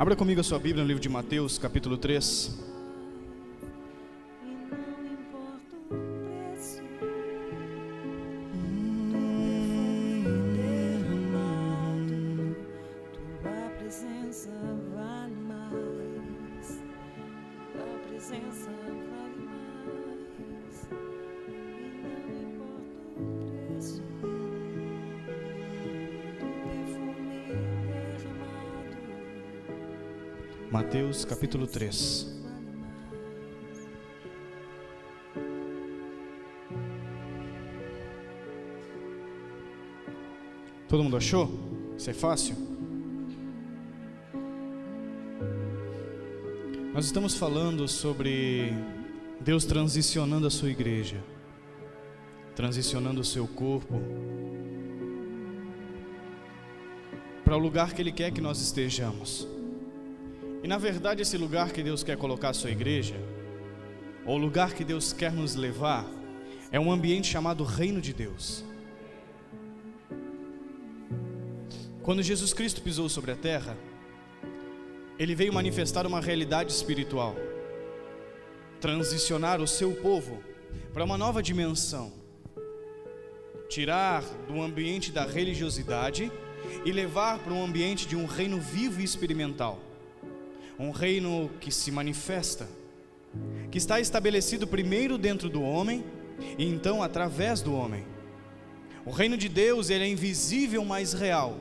Abra comigo a sua Bíblia no livro de Mateus, capítulo 3. Mateus capítulo 3. Todo mundo achou? Isso é fácil? Nós estamos falando sobre Deus transicionando a sua igreja, transicionando o seu corpo para o lugar que Ele quer que nós estejamos. E na verdade esse lugar que Deus quer colocar a sua igreja, ou o lugar que Deus quer nos levar, é um ambiente chamado Reino de Deus. Quando Jesus Cristo pisou sobre a terra, Ele veio manifestar uma realidade espiritual, transicionar o seu povo para uma nova dimensão, tirar do ambiente da religiosidade e levar para um ambiente de um reino vivo e experimental. Um reino que se manifesta, que está estabelecido primeiro dentro do homem e então através do homem. O reino de Deus, ele é invisível, mas real.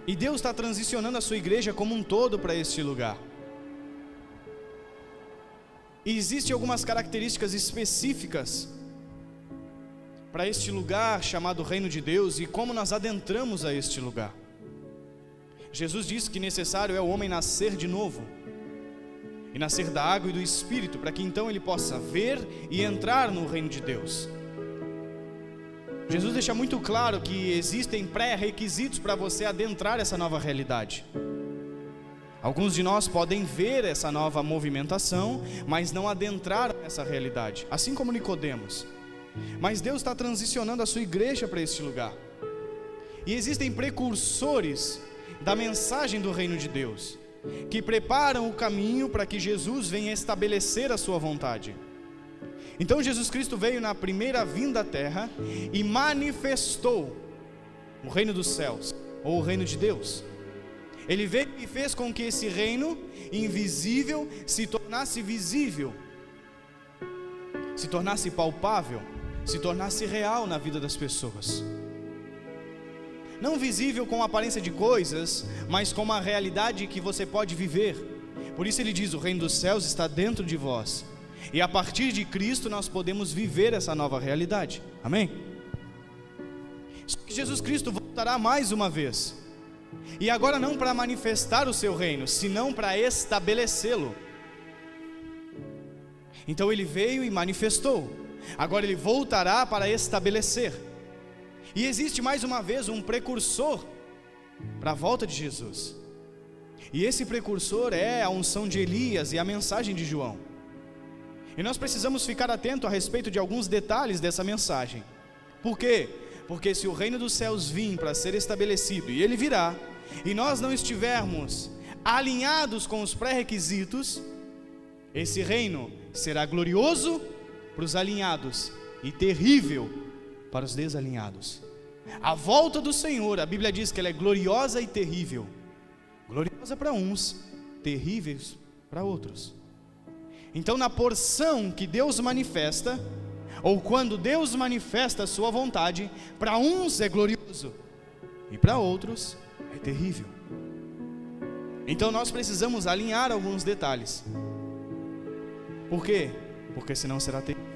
E Deus está transicionando a sua igreja como um todo para este lugar. E existem algumas características específicas para este lugar chamado Reino de Deus e como nós adentramos a este lugar. Jesus disse que necessário é o homem nascer de novo, e nascer da água e do Espírito, para que então ele possa ver e entrar no reino de Deus. Jesus deixa muito claro que existem pré-requisitos para você adentrar essa nova realidade. Alguns de nós podem ver essa nova movimentação, mas não adentrar nessa realidade, assim como Nicodemos. Mas Deus está transicionando a sua igreja para este lugar, e existem precursores da mensagem do reino de Deus, que preparam o caminho para que Jesus venha estabelecer a sua vontade. Então Jesus Cristo veio na primeira vinda à terra e manifestou o reino dos céus, ou o reino de Deus. Ele veio e fez com que esse reino invisível se tornasse visível, se tornasse palpável, se tornasse real na vida das pessoas. Não visível com a aparência de coisas, mas com uma realidade que você pode viver. Por isso ele diz: o reino dos céus está dentro de vós. E a partir de Cristo nós podemos viver essa nova realidade. Amém? Só que Jesus Cristo voltará mais uma vez. E agora não para manifestar o seu reino, senão para estabelecê-lo. Então ele veio e manifestou. Agora ele voltará para estabelecer. E existe mais uma vez um precursor para a volta de Jesus. E esse precursor é a unção de Elias e a mensagem de João. E nós precisamos ficar atento a respeito de alguns detalhes dessa mensagem. Por quê? Porque se o reino dos céus vir para ser estabelecido, e ele virá, e nós não estivermos alinhados com os pré-requisitos, esse reino será glorioso para os alinhados e terrível para os desalinhados. A volta do Senhor, a Bíblia diz que ela é gloriosa e terrível. Gloriosa para uns, terríveis para outros. Então na porção que Deus manifesta, ou quando Deus manifesta a sua vontade, para uns é glorioso e para outros é terrível. Então nós precisamos alinhar alguns detalhes. Por quê? Porque senão será terrível.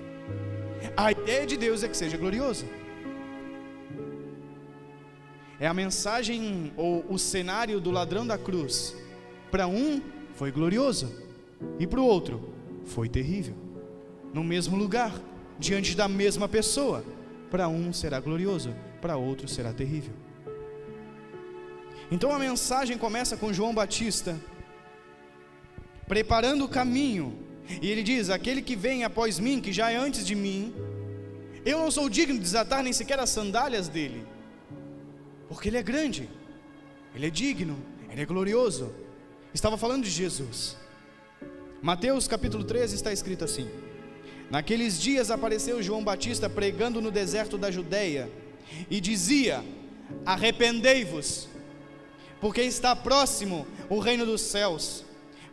A ideia de Deus é que seja glorioso. É a mensagem ou o cenário do ladrão da cruz. Para um foi glorioso e para o outro foi terrível. No mesmo lugar, diante da mesma pessoa. Para um será glorioso, para outro será terrível. Então a mensagem começa com João Batista preparando o caminho. E ele diz: aquele que vem após mim, que já é antes de mim, eu não sou digno de desatar nem sequer as sandálias dele, porque ele é grande, ele é digno, Ele é glorioso. Estava falando de Jesus. Mateus capítulo 13 está escrito assim: naqueles dias apareceu João Batista pregando no deserto da Judeia e dizia: arrependei-vos, porque está próximo o reino dos céus.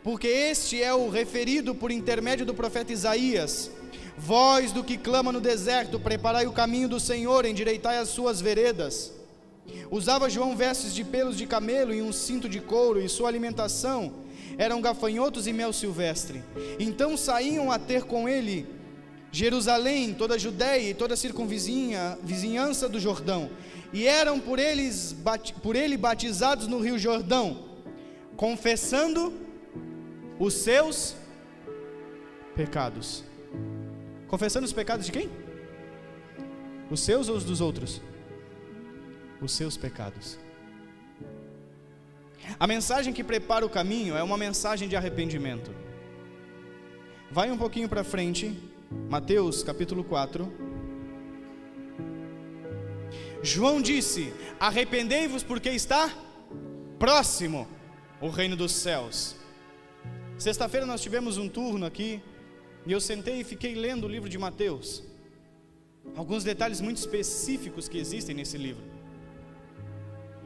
Porque este é o referido por intermédio do profeta Isaías: voz do que clama no deserto, preparai o caminho do Senhor, endireitai as suas veredas. Usava João vestes de pelos de camelo e um cinto de couro, e sua alimentação eram gafanhotos e mel silvestre. Então saíam a ter com ele Jerusalém, toda a Judeia e toda a vizinhança do Jordão, e eram por ele batizados no rio Jordão, confessando os seus pecados. Confessando os pecados de quem? Os seus ou os dos outros? Os seus pecados. A mensagem que prepara o caminho é uma mensagem de arrependimento. Vai um pouquinho para frente, Mateus capítulo 4. João disse: arrependei-vos, porque está próximo o reino dos céus. Sexta-feira nós tivemos um turno aqui, e eu sentei e fiquei lendo o livro de Mateus. Alguns detalhes muito específicos que existem nesse livro.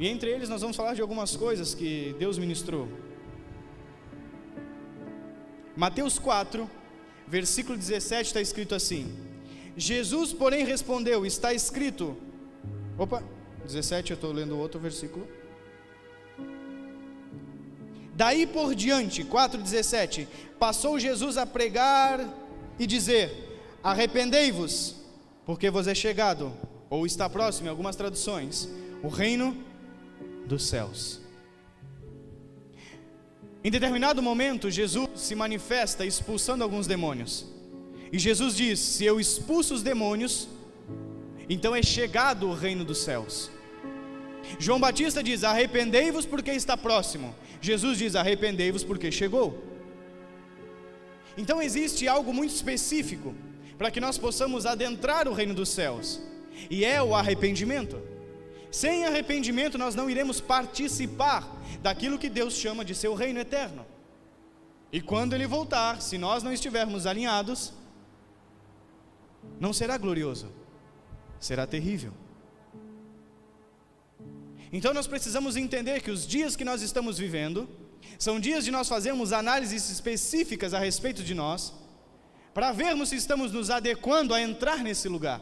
E entre eles nós vamos falar de algumas coisas que Deus ministrou. Mateus 4, versículo 17 está escrito assim: Jesus, porém, respondeu: está escrito... 17, eu estou lendo outro versículo. Daí por diante, 4,17, passou Jesus a pregar e dizer: arrependei-vos, porque vos é chegado, ou está próximo em algumas traduções, o reino dos céus. Em determinado momento, Jesus se manifesta expulsando alguns demônios, e Jesus diz: se eu expulso os demônios, então é chegado o reino dos céus. João Batista diz: arrependei-vos, porque está próximo. Jesus diz: arrependei-vos, porque chegou. Então existe algo muito específico para que nós possamos adentrar o reino dos céus, e é o arrependimento. Sem arrependimento nós não iremos participar daquilo que Deus chama de seu reino eterno. E quando Ele voltar, se nós não estivermos alinhados, não será glorioso, será terrível. Então nós precisamos entender que os dias que nós estamos vivendo são dias de nós fazermos análises específicas a respeito de nós, para vermos se estamos nos adequando a entrar nesse lugar,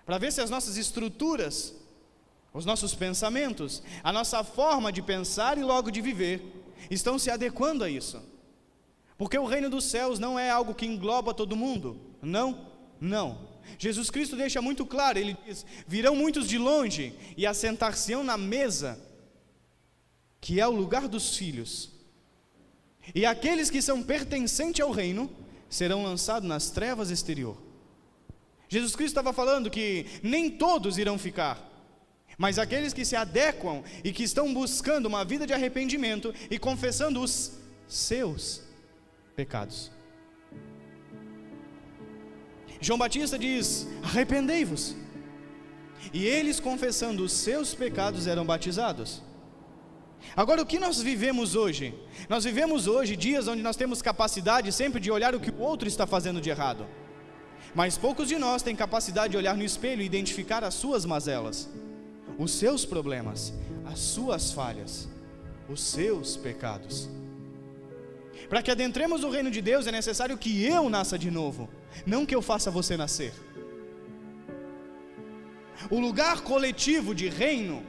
para ver se as nossas estruturas, os nossos pensamentos, a nossa forma de pensar e logo de viver estão se adequando a isso. Porque o reino dos céus não é algo que engloba todo mundo. Não. Jesus Cristo deixa muito claro, Ele diz: virão muitos de longe e assentar-se-ão na mesa, que é o lugar dos filhos, e aqueles que são pertencentes ao reino serão lançados nas trevas exterior. Jesus Cristo estava falando que nem todos irão ficar, mas aqueles que se adequam e que estão buscando uma vida de arrependimento e confessando os seus pecados. João Batista diz: arrependei-vos, e eles, confessando os seus pecados, eram batizados. Agora, o que nós vivemos hoje? Nós vivemos hoje dias onde nós temos capacidade sempre de olhar o que o outro está fazendo de errado, mas poucos de nós têm capacidade de olhar no espelho e identificar as suas mazelas, os seus problemas, as suas falhas, os seus pecados. Para que adentremos o reino de Deus é necessário que eu nasça de novo, não que eu faça você nascer. O lugar coletivo de reino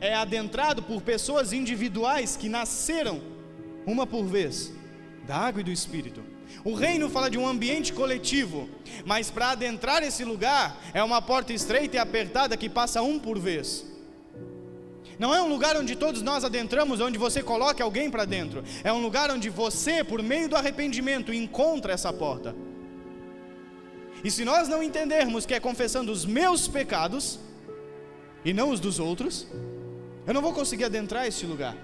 é adentrado por pessoas individuais que nasceram uma por vez, da água e do Espírito. O reino fala de um ambiente coletivo, mas para adentrar esse lugar é uma porta estreita e apertada que passa um por vez. Não é um lugar onde todos nós adentramos, onde você coloca alguém para dentro. É um lugar onde você, por meio do arrependimento, encontra essa porta. E se nós não entendermos que é confessando os meus pecados e não os dos outros, eu não vou conseguir adentrar esse lugar,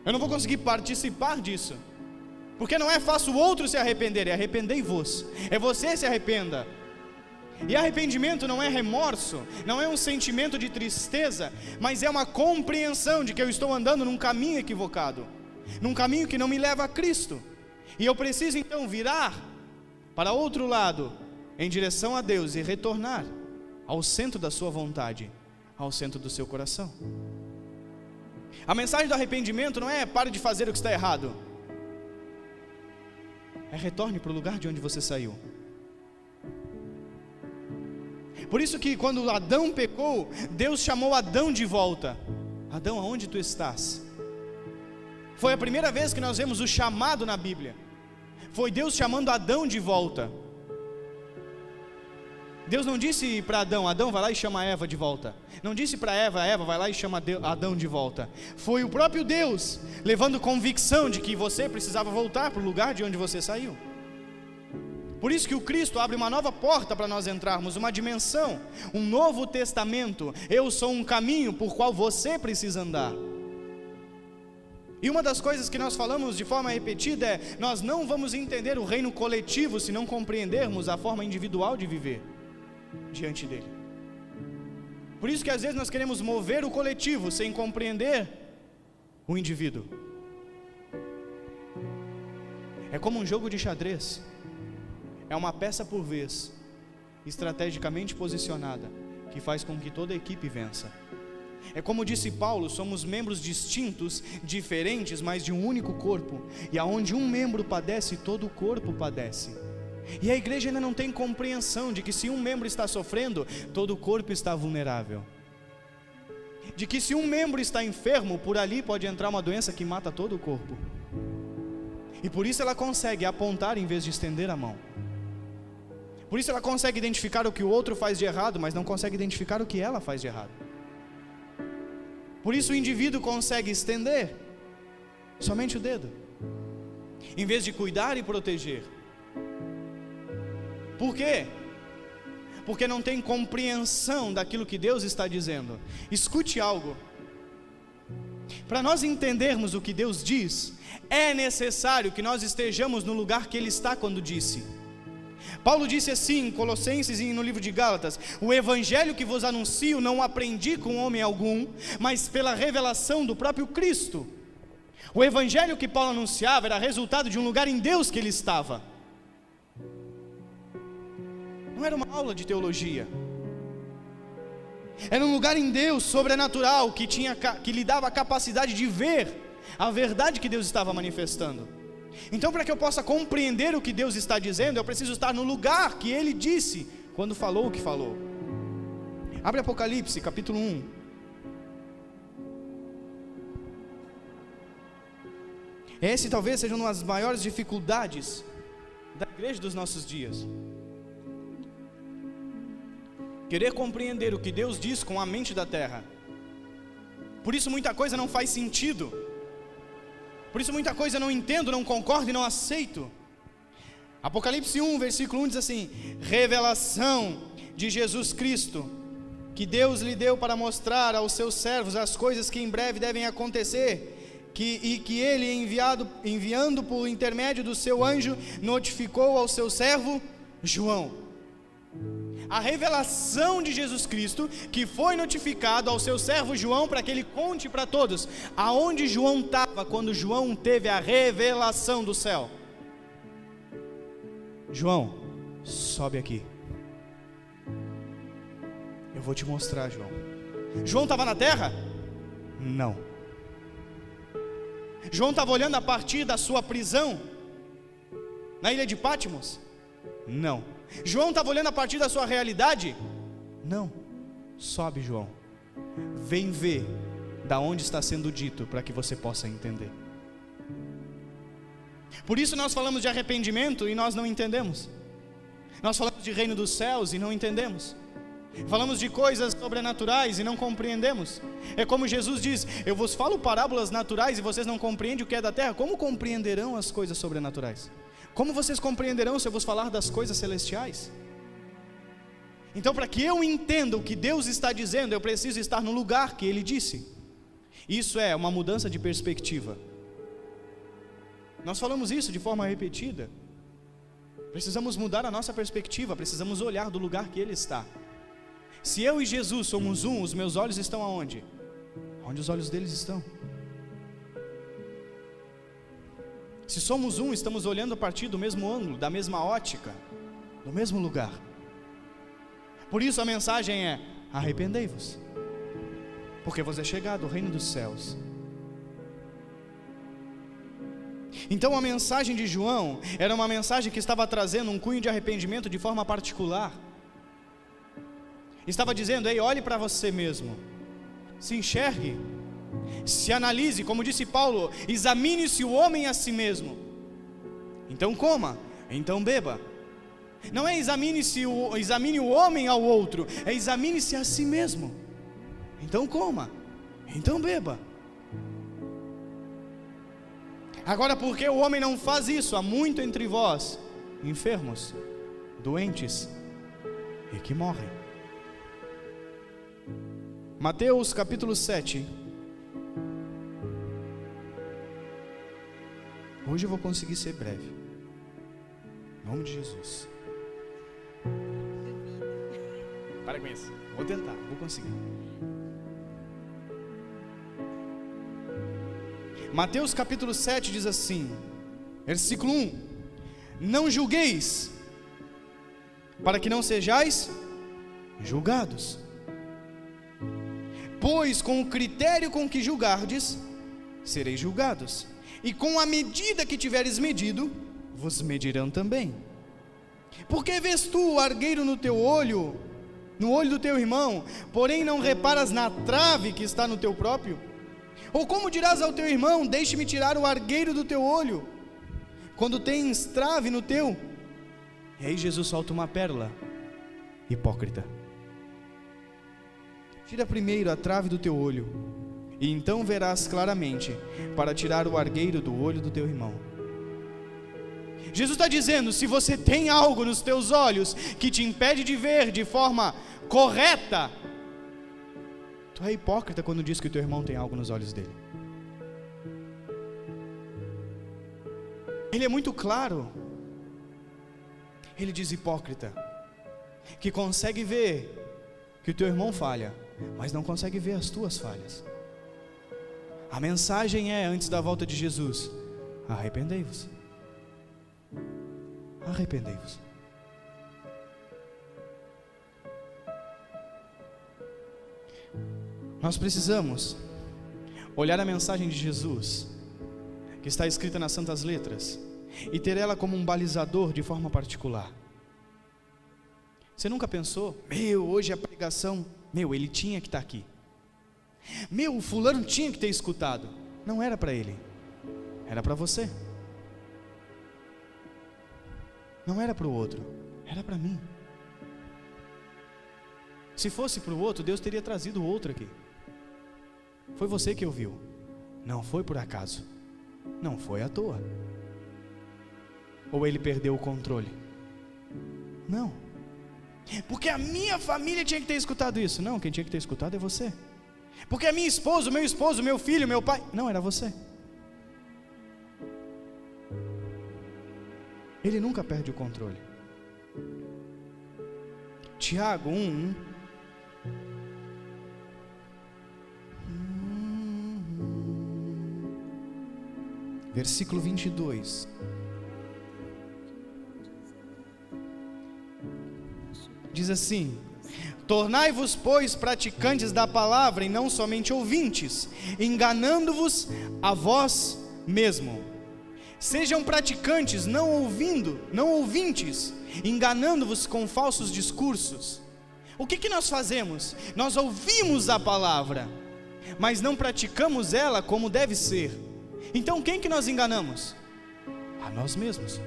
eu não vou conseguir participar disso. Porque não é fácil o outro se arrepender, é arrependei-vos, é você se arrependa. E arrependimento não é remorso, não é um sentimento de tristeza, mas é uma compreensão de que eu estou andando num caminho equivocado, num caminho que não me leva a Cristo, e eu preciso então virar para outro lado, em direção a Deus, e retornar ao centro da sua vontade, ao centro do seu coração. A mensagem do arrependimento não é pare de fazer o que está errado, é retorne para o lugar de onde você saiu. Por isso que quando Adão pecou, Deus chamou Adão de volta. Adão, aonde tu estás? Foi a primeira vez que nós vemos o chamado na Bíblia. Foi Deus chamando Adão de volta. Deus não disse para Adão, Adão vai lá e chama Eva de volta. Não disse para Eva, Eva vai lá e chama Adão de volta. Foi o próprio Deus levando convicção de que você precisava voltar para o lugar de onde você saiu. Por isso que o Cristo abre uma nova porta para nós entrarmos, uma dimensão, um novo testamento. Eu sou um caminho por qual você precisa andar. E uma das coisas que nós falamos de forma repetida é: nós não vamos entender o reino coletivo se não compreendermos a forma individual de viver diante dele. Por isso que às vezes nós queremos mover o coletivo sem compreender o indivíduo. É como um jogo de xadrez. É uma peça por vez, estrategicamente posicionada, que faz com que toda a equipe vença. É como disse Paulo, somos membros distintos, diferentes, mas de um único corpo. E aonde um membro padece, todo o corpo padece. E a igreja ainda não tem compreensão de que se um membro está sofrendo, todo o corpo está vulnerável. De que se um membro está enfermo, por ali pode entrar uma doença que mata todo o corpo. E por isso ela consegue apontar em vez de estender a mão. Por isso ela consegue identificar o que o outro faz de errado, mas não consegue identificar o que ela faz de errado. Por isso o indivíduo consegue estender somente o dedo, em vez de cuidar e proteger. Por quê? Porque não tem compreensão daquilo que Deus está dizendo. Escute algo. Para nós entendermos o que Deus diz, é necessário que nós estejamos no lugar que Ele está quando disse. Paulo disse assim em Colossenses e no livro de Gálatas: o evangelho que vos anuncio não aprendi com homem algum, mas pela revelação do próprio Cristo. O evangelho que Paulo anunciava era resultado de um lugar em Deus que ele estava. Não era uma aula de teologia. Era um lugar em Deus sobrenatural que lhe dava a capacidade de ver a verdade que Deus estava manifestando. Então, para que eu possa compreender o que Deus está dizendo, eu preciso estar no lugar que Ele disse quando falou o que falou. Abre Apocalipse, capítulo 1. Esse talvez seja uma das maiores dificuldades da igreja dos nossos dias. Querer compreender o que Deus diz com a mente da terra. Por isso muita coisa não faz sentido. Por isso muita coisa eu não entendo, não concordo e não aceito. Apocalipse 1, versículo 1 diz assim: revelação de Jesus Cristo, que Deus lhe deu para mostrar aos seus servos as coisas que em breve devem acontecer, e que ele, enviando por intermédio do seu anjo, notificou ao seu servo João. A revelação de Jesus Cristo, que foi notificado ao seu servo João, para que ele conte para todos aonde João estava quando João teve a revelação do céu. João, sobe aqui, eu vou te mostrar, João. João estava na terra? Não. João estava olhando a partir da sua prisão na ilha de Patmos? Não. João estava olhando a partir da sua realidade? Não. Sobe, João, vem ver da onde está sendo dito, para que você possa entender. Por isso nós falamos de arrependimento e nós não entendemos. Nós falamos de reino dos céus e não entendemos. Falamos de coisas sobrenaturais e não compreendemos. É como Jesus diz: eu vos falo parábolas naturais e vocês não compreendem o que é da terra. Como compreenderão as coisas sobrenaturais? Como vocês compreenderão se eu vos falar das coisas celestiais? Então, para que eu entenda o que Deus está dizendo, eu preciso estar no lugar que Ele disse. Isso é uma mudança de perspectiva. Nós falamos isso de forma repetida. Precisamos mudar a nossa perspectiva, precisamos olhar do lugar que Ele está. Se eu e Jesus somos um, os meus olhos estão aonde? Onde os olhos deles estão. Se somos um, estamos olhando a partir do mesmo ângulo, da mesma ótica, do mesmo lugar. Por isso a mensagem é: arrependei-vos, porque vos é chegado o reino dos céus. Então a mensagem de João era uma mensagem que estava trazendo um cunho de arrependimento de forma particular. Estava dizendo: ei, olhe para você mesmo, se enxergue, se analise, como disse Paulo, examine-se o homem a si mesmo. Então coma, então beba. Não é examine o homem ao outro, é examine-se a si mesmo. Então coma, então beba. Agora, por que o homem não faz isso? Há muito entre vós enfermos, doentes e que morrem. Mateus capítulo 7. Hoje eu vou conseguir ser breve, em nome de Jesus. Para com isso, vou tentar, vou conseguir. Mateus capítulo 7 diz assim, versículo 1: não julgueis, para que não sejais julgados, pois com o critério com que julgardes, sereis julgados, e com a medida que tiveres medido, vos medirão também. Porque vês tu o argueiro no olho do teu irmão, porém não reparas na trave que está no teu próprio? Ou como dirás ao teu irmão: deixe-me tirar o argueiro do teu olho, quando tens trave no teu? E aí Jesus solta uma pérola: hipócrita, tira primeiro a trave do teu olho, e então verás claramente para tirar o argueiro do olho do teu irmão. Jesus está dizendo: se você tem algo nos teus olhos que te impede de ver de forma correta, tu é hipócrita quando diz que o teu irmão tem algo nos olhos dele. Ele é muito claro. Ele diz: hipócrita, que consegue ver que o teu irmão falha, mas não consegue ver as tuas falhas. A mensagem é, antes da volta de Jesus: arrependei-vos. Arrependei-vos. Nós precisamos olhar a mensagem de Jesus, que está escrita nas Santas Letras, e ter ela como um balizador de forma particular. Você nunca pensou: hoje a pregação, ele tinha que estar aqui. O fulano tinha que ter escutado. Não era para ele, era para você. Não era para o outro, era para mim. Se fosse para o outro, Deus teria trazido o outro aqui. Foi você que ouviu, não foi por acaso, não foi à toa. Ou ele perdeu o controle? Não, porque a minha família tinha que ter escutado isso. Não, quem tinha que ter escutado é você. Porque a minha esposa, o meu esposo, meu filho, meu pai. Não, era você. Ele nunca perde o controle. Tiago 1. Versículo 22. Diz assim: tornai-vos, pois, praticantes da palavra e não somente ouvintes, enganando-vos a vós mesmo. Sejam praticantes, não ouvintes, enganando-vos com falsos discursos. O que nós fazemos? Nós ouvimos a palavra, mas não praticamos ela como deve ser. Então quem que nós enganamos? A nós mesmos.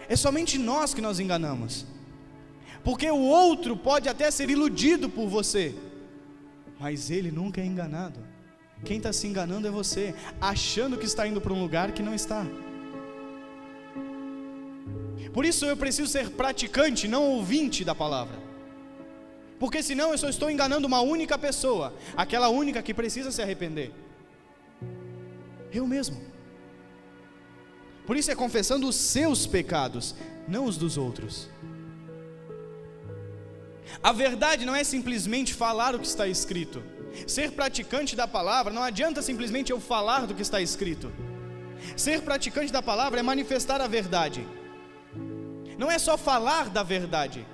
É somente nós que nós enganamos, porque o outro pode até ser iludido por você, mas ele nunca é enganado. Quem está se enganando é você, achando que está indo para um lugar que não está. Por isso eu preciso ser praticante, não ouvinte da palavra, porque senão eu só estou enganando uma única pessoa, aquela única que precisa se arrepender. Eu mesmo. Por isso é confessando os seus pecados, não os dos outros. A verdade não é simplesmente falar o que está escrito. Ser praticante da palavra não adianta simplesmente eu falar do que está escrito. Ser praticante da palavra é manifestar a verdade. Não é só falar da verdade.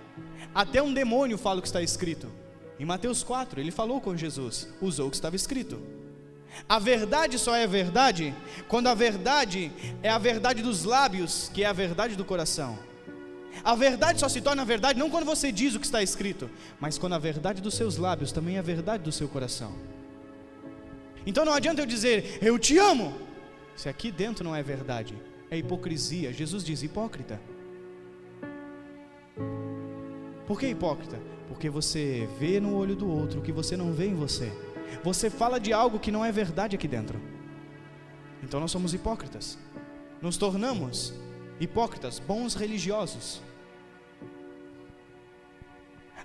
Até um demônio fala o que está escrito. Em Mateus 4, ele falou com Jesus, usou o que estava escrito. A verdade só é verdade quando a verdade é a verdade dos lábios, que é a verdade do coração. A verdade só se torna verdade não quando você diz o que está escrito, mas quando a verdade dos seus lábios também é a verdade do seu coração. Então não adianta eu dizer, eu te amo, se aqui dentro não é verdade, é hipocrisia. Jesus diz, hipócrita. Por que hipócrita? Porque você vê no olho do outro o que você não vê em você. Você fala de algo que não é verdade aqui dentro. Então nós somos hipócritas. Nos tornamos hipócritas, bons religiosos.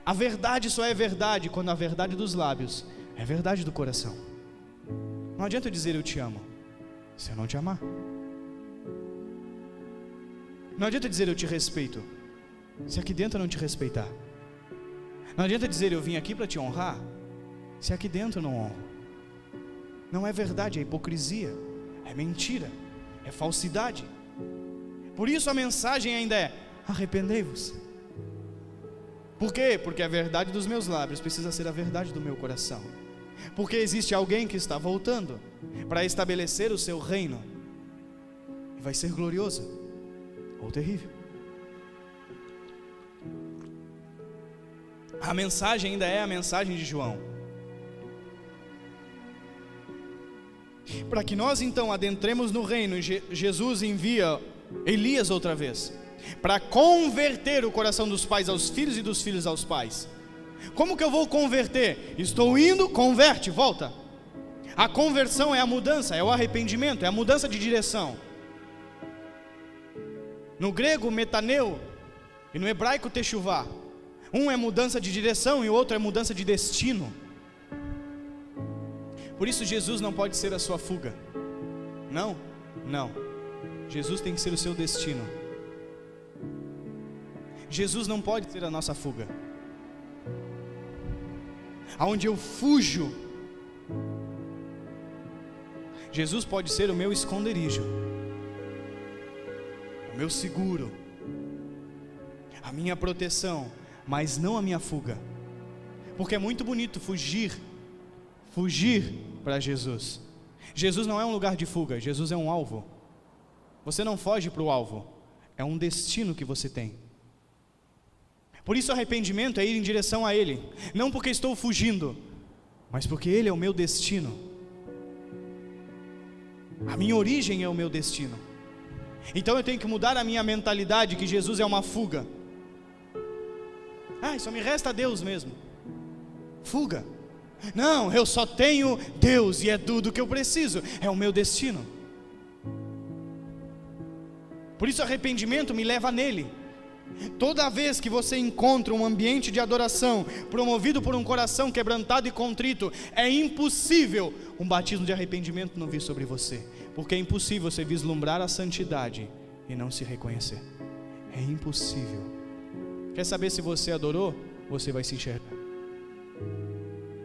A verdade só é verdade quando a verdade dos lábios é verdade do coração. Não adianta eu dizer eu te amo se eu não te amar. Não adianta dizer eu te respeito se aqui dentro eu não te respeitar. Não adianta dizer eu vim aqui para te honrar se aqui dentro eu não honro. Não é verdade, é hipocrisia, é mentira, é falsidade. Por isso a mensagem ainda é, arrependei-vos. Por quê? Porque a verdade dos meus lábios precisa ser a verdade do meu coração. Porque existe alguém que está voltando para estabelecer o seu reino. E vai ser glorioso ou terrível. A mensagem ainda é a mensagem de João. Para que nós então adentremos no reino, Jesus envia Elias outra vez, para converter o coração dos pais aos filhos e dos filhos aos pais. Como que eu vou converter? Estou indo, converte, volta. A conversão é a mudança, é o arrependimento, é a mudança de direção. No grego, metaneu, e no hebraico, techuvá. Um é mudança de direção e o outro é mudança de destino. Por isso Jesus não pode ser a sua fuga. Não, não. Jesus tem que ser o seu destino. Jesus não pode ser a nossa fuga. Aonde eu fujo, Jesus pode ser o meu esconderijo, o meu seguro, a minha proteção, mas não a minha fuga. Porque é muito bonito fugir para Jesus. Jesus não é um lugar de fuga, Jesus é um alvo. Você não foge para o alvo, é um destino que você tem. Por isso arrependimento é ir em direção a Ele, não porque estou fugindo, mas porque Ele é o meu destino. A minha origem é o meu destino. Então eu tenho que mudar a minha mentalidade que Jesus é uma fuga. Só me resta Deus mesmo. Fuga. Não, eu só tenho Deus e é tudo que eu preciso, é o meu destino. Por isso arrependimento me leva nele. Toda vez que você encontra um ambiente de adoração promovido por um coração quebrantado e contrito, é impossível um batismo de arrependimento não vir sobre você, porque é impossível você vislumbrar a santidade e não se reconhecer. É impossível. Quer saber se você adorou? Você vai se enxergar.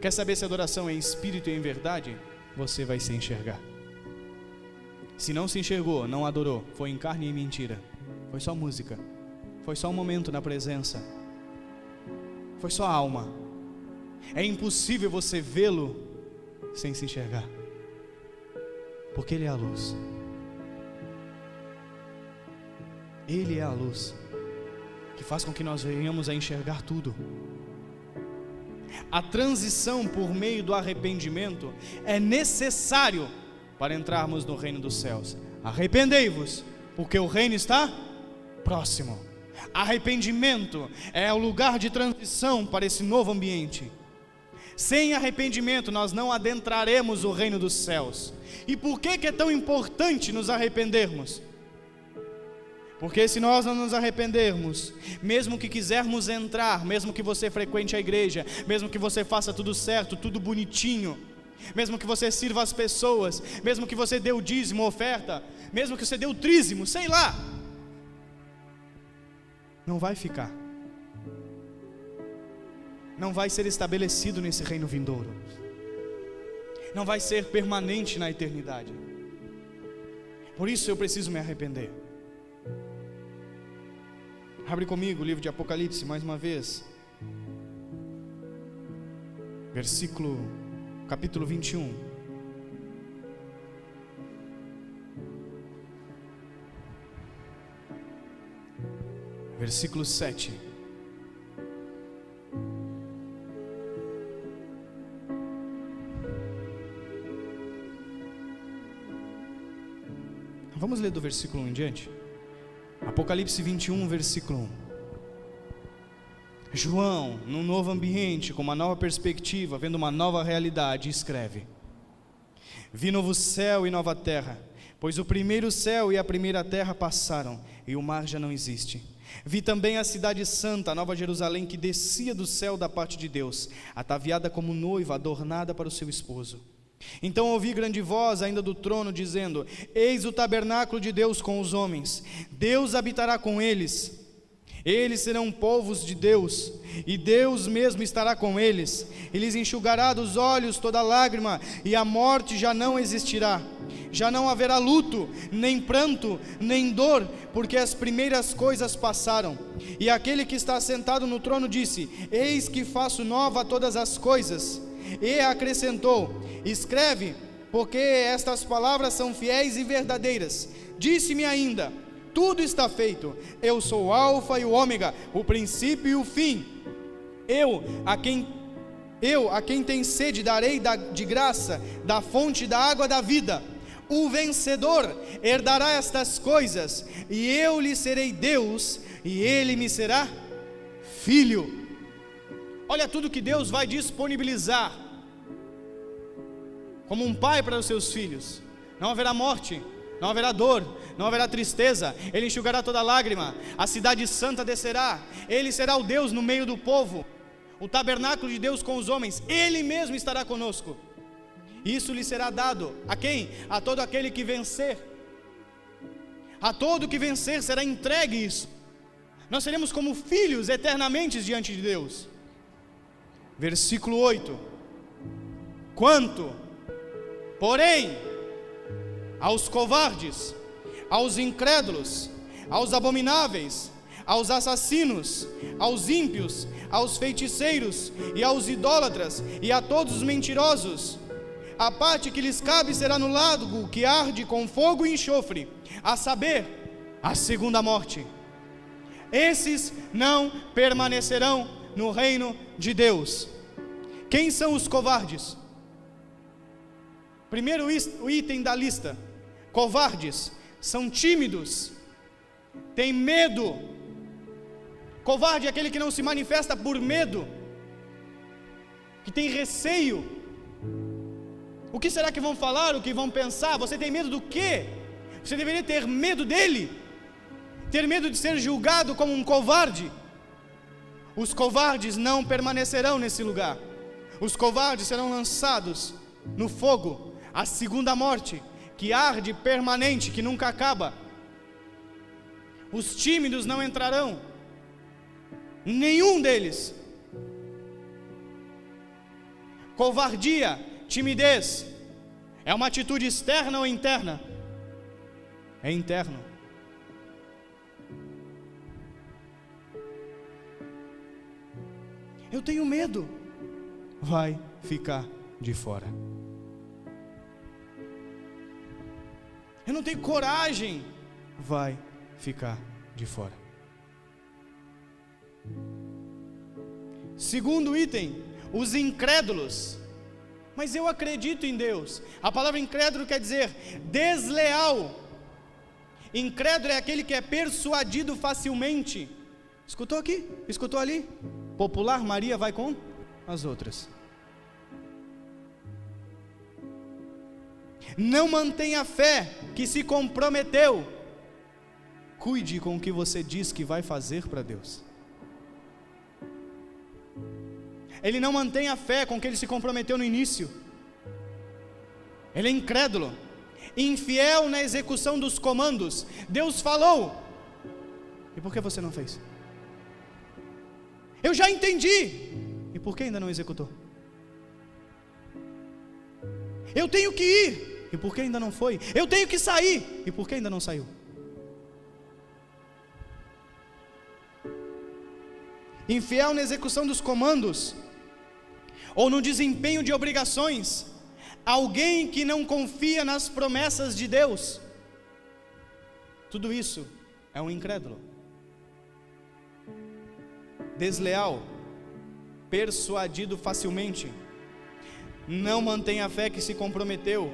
Quer saber se a adoração é em espírito e em verdade? Você vai se enxergar. Se não se enxergou, não adorou, foi em carne e em mentira, foi só música, foi só um momento na presença, foi só alma. É impossível você vê-lo sem se enxergar, porque Ele é a luz. Ele é a luz que faz com que nós venhamos a enxergar tudo. A transição por meio do arrependimento é necessário para entrarmos no reino dos céus. Arrependei-vos, porque o reino está próximo. Arrependimento é o lugar de transição para esse novo ambiente. Sem arrependimento nós não adentraremos o reino dos céus. E por que é tão importante nos arrependermos? Porque se nós não nos arrependermos, mesmo que quisermos entrar, mesmo que você frequente a igreja, mesmo que você faça tudo certo, tudo bonitinho, mesmo que você sirva as pessoas, mesmo que você dê o dízimo, oferta, mesmo que você dê o trízimo, sei lá, não vai ficar, não vai ser estabelecido nesse reino vindouro, não vai ser permanente na eternidade. Por isso eu preciso me arrepender. Abre comigo o livro de Apocalipse mais uma vez, capítulo 21. Versículo 7. Vamos ler do versículo 1 em diante. Apocalipse 21, versículo 1. João, num novo ambiente, com uma nova perspectiva, vendo uma nova realidade, escreve: Vi novo céu e nova terra, pois o primeiro céu e a primeira terra passaram, e o mar já não existe. Vi também a cidade santa, a nova Jerusalém, que descia do céu da parte de Deus, ataviada como noiva, adornada para o seu esposo. Então ouvi grande voz ainda do trono, dizendo: Eis o tabernáculo de Deus com os homens, Deus habitará com eles. Eles serão povos de Deus, e Deus mesmo estará com eles, e lhes enxugará dos olhos toda lágrima, e a morte já não existirá. Já não haverá luto, nem pranto, nem dor, porque as primeiras coisas passaram. E aquele que está sentado no trono disse: Eis que faço nova todas as coisas. E acrescentou: Escreve, porque estas palavras são fiéis e verdadeiras. Disse-me ainda: Tudo está feito. Eu sou o Alfa e o Ômega, o princípio e o fim. Eu, a quem tem sede, darei de graça da fonte da água da vida. O vencedor herdará estas coisas, e eu lhe serei Deus, e ele me será filho. Olha tudo que Deus vai disponibilizar como um pai para os seus filhos. Não haverá morte, não haverá dor, não haverá tristeza. Ele enxugará toda lágrima. A cidade santa descerá. Ele será o Deus no meio do povo, o tabernáculo de Deus com os homens. Ele mesmo estará conosco. Isso lhe será dado a quem? A todo aquele que vencer. A todo que vencer será entregue isso. Nós seremos como filhos eternamente diante de Deus. Versículo 8. Quanto, porém, aos covardes, aos incrédulos, aos abomináveis, aos assassinos, aos ímpios, aos feiticeiros e aos idólatras e a todos os mentirosos, a parte que lhes cabe será no lago que arde com fogo e enxofre, a saber, a segunda morte. Esses não permanecerão no reino de Deus. Quem são os covardes? Primeiro item da lista: covardes são tímidos, têm medo. Covarde é aquele que não se manifesta por medo, que tem receio. O que será que vão falar, o que vão pensar? Você tem medo do quê? Você deveria ter medo dele, ter medo de ser julgado como um covarde. Os covardes não permanecerão nesse lugar. Os covardes serão lançados no fogo, a segunda morte, que arde permanente, que nunca acaba. Os tímidos não entrarão, nenhum deles. Covardia, timidez, é uma atitude externa ou interna? É interno. Eu tenho medo. Vai ficar de fora. Eu não tenho coragem. Vai ficar de fora. Segundo item, os incrédulos. Mas eu acredito em Deus. A palavra incrédulo quer dizer desleal. Incrédulo é aquele que é persuadido facilmente. Escutou aqui? Escutou ali? Popular, Maria vai com as outras. Não mantenha a fé que se comprometeu. Cuide com o que você diz que vai fazer para Deus. Ele não mantém a fé com que ele se comprometeu no início. Ele é incrédulo, infiel na execução dos comandos. Deus falou, e por que você não fez? Eu já entendi, e por que ainda não executou? Eu tenho que ir, e por que ainda não foi? Eu tenho que sair, e por que ainda não saiu? Infiel na execução dos comandos, ou no desempenho de obrigações. Alguém que não confia nas promessas de Deus. Tudo isso é um incrédulo. Desleal, persuadido facilmente, não mantém a fé que se comprometeu,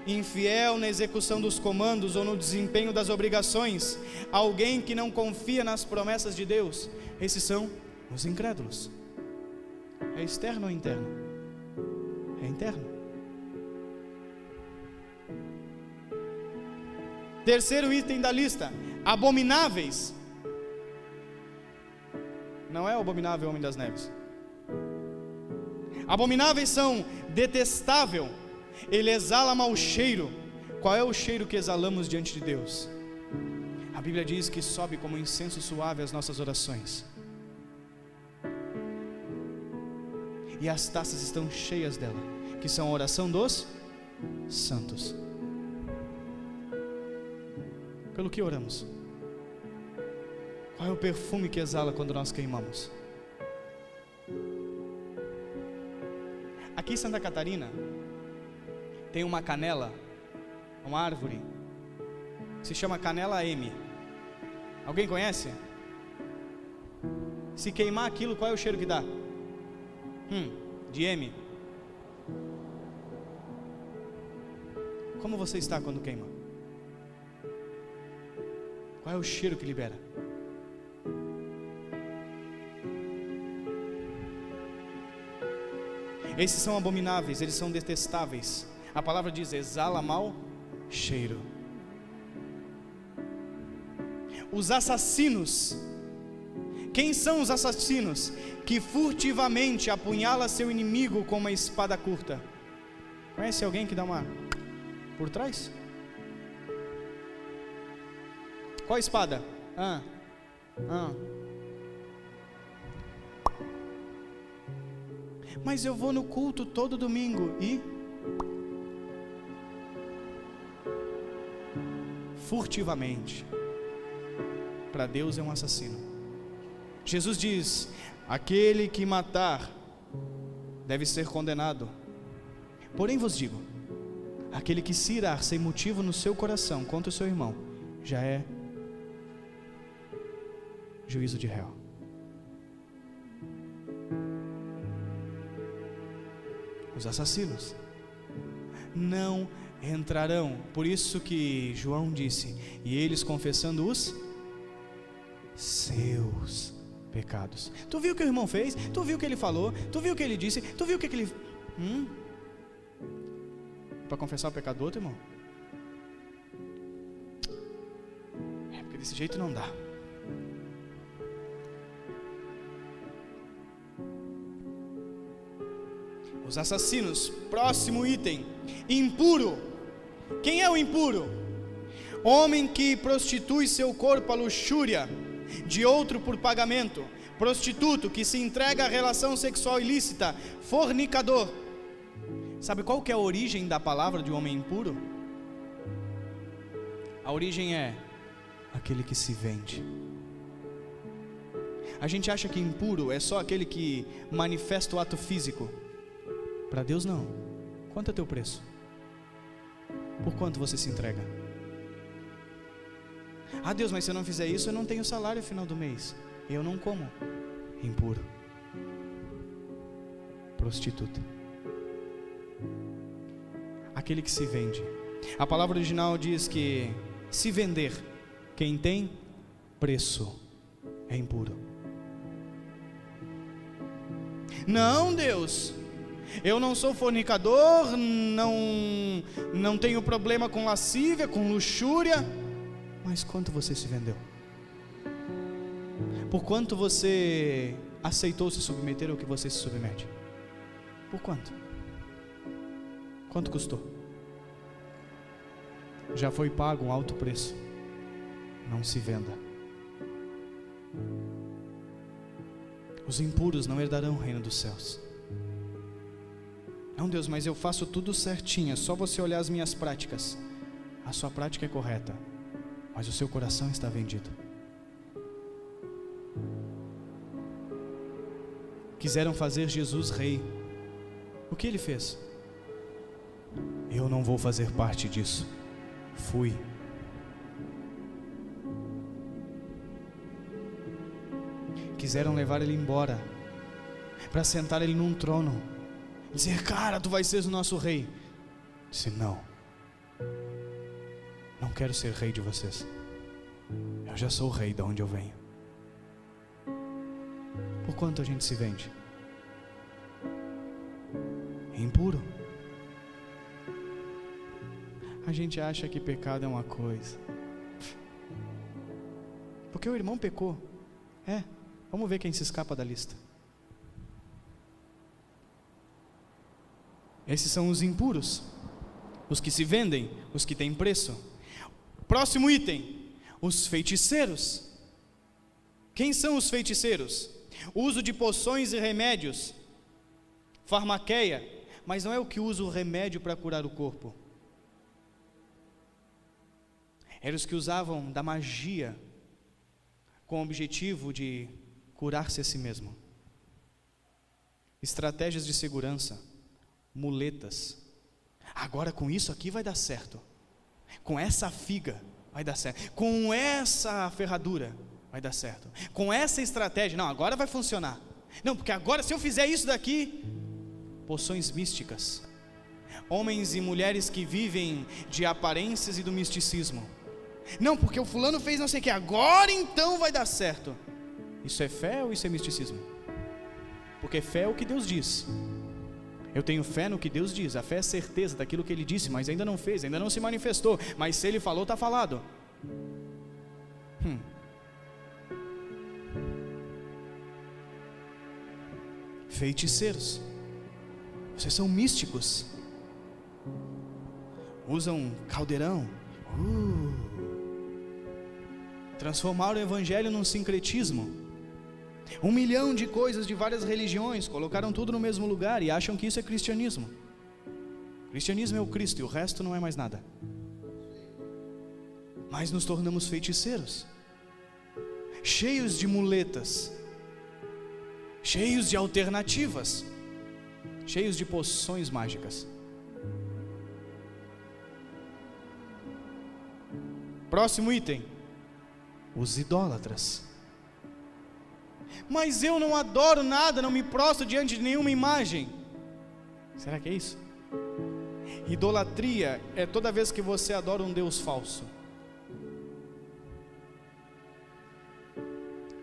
infiel na execução dos comandos ou no desempenho das obrigações, alguém que não confia nas promessas de Deus. Esses são os incrédulos. É externo ou interno? É interno. Terceiro item da lista: abomináveis. Não é o abominável homem das neves. Abomináveis são detestável, ele exala mau cheiro. Qual é o cheiro que exalamos diante de Deus? A Bíblia diz que sobe como incenso suave as nossas orações, e as taças estão cheias dela, que são a oração dos santos. Pelo que oramos? Qual é o perfume que exala quando nós queimamos? Aqui em Santa Catarina tem uma canela, uma árvore, se chama canela M. Alguém conhece? Se queimar aquilo, qual é o cheiro que dá? De M. Como você está quando queima? Qual é o cheiro que libera? Esses são abomináveis, eles são detestáveis. A palavra diz: exala mau cheiro. Os assassinos. Quem são os assassinos? Que furtivamente apunhala seu inimigo com uma espada curta. Conhece alguém que dá uma por trás? Qual espada? Mas eu vou no culto todo domingo e furtivamente. Para Deus é um assassino. Jesus diz: aquele que matar deve ser condenado. Porém vos digo, aquele que se irar sem motivo no seu coração contra o seu irmão, já é juízo de réu. Os assassinos não entrarão. Por isso que João disse: e eles confessando os seus pecados. Tu viu o que o irmão fez? Tu viu o que ele falou? Tu viu o que ele disse? Tu viu o que ele... Para confessar o pecado do outro, irmão? É porque desse jeito não dá. Os assassinos. Próximo item: impuro. Quem é o impuro? Homem que prostitui seu corpo à luxúria de outro por pagamento. Prostituto que se entrega à relação sexual ilícita. Fornicador. Sabe qual que é a origem da palavra de homem impuro? A origem é aquele que se vende. A gente acha que impuro é só aquele que manifesta o ato físico. Para Deus não. Quanto é teu preço? Por quanto você se entrega? Ah, Deus, mas se eu não fizer isso, eu não tenho salário no final do mês. Eu não como. Impuro. Prostituta. Aquele que se vende. A palavra original diz que se vender, quem tem preço é impuro. Não, Deus, eu não sou fornicador, não tenho problema com lascívia, com luxúria. Mas quanto você se vendeu? Por quanto você aceitou se submeter ao que você se submete? Por quanto? Quanto custou? Já foi pago um alto preço. Não se venda. Os impuros não herdarão o reino dos céus. Não, Deus, mas eu faço tudo certinho, é só você olhar as minhas práticas. A sua prática é correta, mas o seu coração está vendido. Quiseram fazer Jesus rei. O que ele fez? Eu não vou fazer parte disso. Fui. Quiseram levar ele embora, para sentar ele num trono, dizer, cara, tu vai ser o nosso rei. Disse, não quero ser rei de vocês. Eu já sou o rei de onde eu venho. Por quanto a gente se vende? Impuro. A gente acha que pecado é uma coisa, porque o irmão pecou. Vamos ver quem se escapa da lista. Esses são os impuros, os que se vendem, os que têm preço. Próximo item, os feiticeiros. Quem são os feiticeiros? Uso de poções e remédios, farmaqueia, mas não é o que usa o remédio para curar o corpo. Eram os que usavam da magia com o objetivo de curar-se a si mesmo. Estratégias de segurança, muletas. Agora com isso aqui vai dar certo. Com essa figa vai dar certo. Com essa ferradura vai dar certo. Com essa estratégia, não, agora vai funcionar. Não, porque agora se eu fizer isso daqui, poções místicas. Homens e mulheres que vivem de aparências e do misticismo. Não, porque o fulano fez não sei o que, agora então vai dar certo. Isso é fé ou isso é misticismo? Porque fé é o que Deus diz. Eu tenho fé no que Deus diz. A fé é certeza daquilo que Ele disse, mas ainda não fez, ainda não se manifestou. Mas se Ele falou, está falado. Feiticeiros. Vocês são místicos. Usam caldeirão. Transformaram o evangelho num sincretismo. 1 milhão de coisas de várias religiões, colocaram tudo no mesmo lugar e acham que isso é cristianismo. Cristianismo é o Cristo e o resto não é mais nada. Mas nos tornamos feiticeiros, cheios de muletas, cheios de alternativas, cheios de poções mágicas. Próximo item, os idólatras. Mas eu não adoro nada, não me prostro diante de nenhuma imagem. Será que é isso? Idolatria é toda vez que você adora um Deus falso.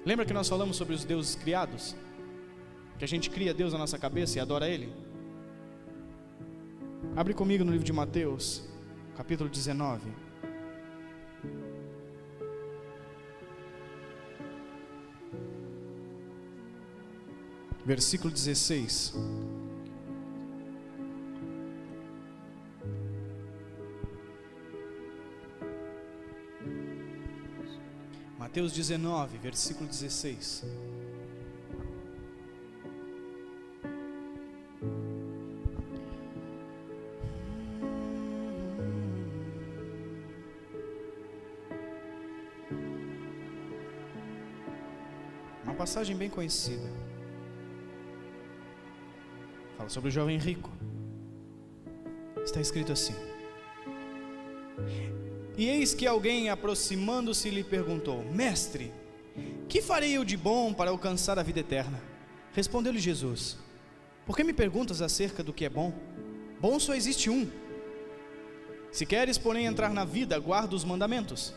Lembra que nós falamos sobre os deuses criados? Que a gente cria Deus na nossa cabeça e adora Ele? Abre comigo no livro de Mateus, capítulo 19. Versículo 16. Mateus 19, versículo 16. Uma passagem bem conhecida. Fala sobre o jovem rico. Está escrito assim: e eis que alguém, aproximando-se, lhe perguntou: mestre, que farei eu de bom para alcançar a vida eterna? Respondeu-lhe Jesus: por que me perguntas acerca do que é bom? Bom só existe um. Se queres, porém, entrar na vida, guarda os mandamentos.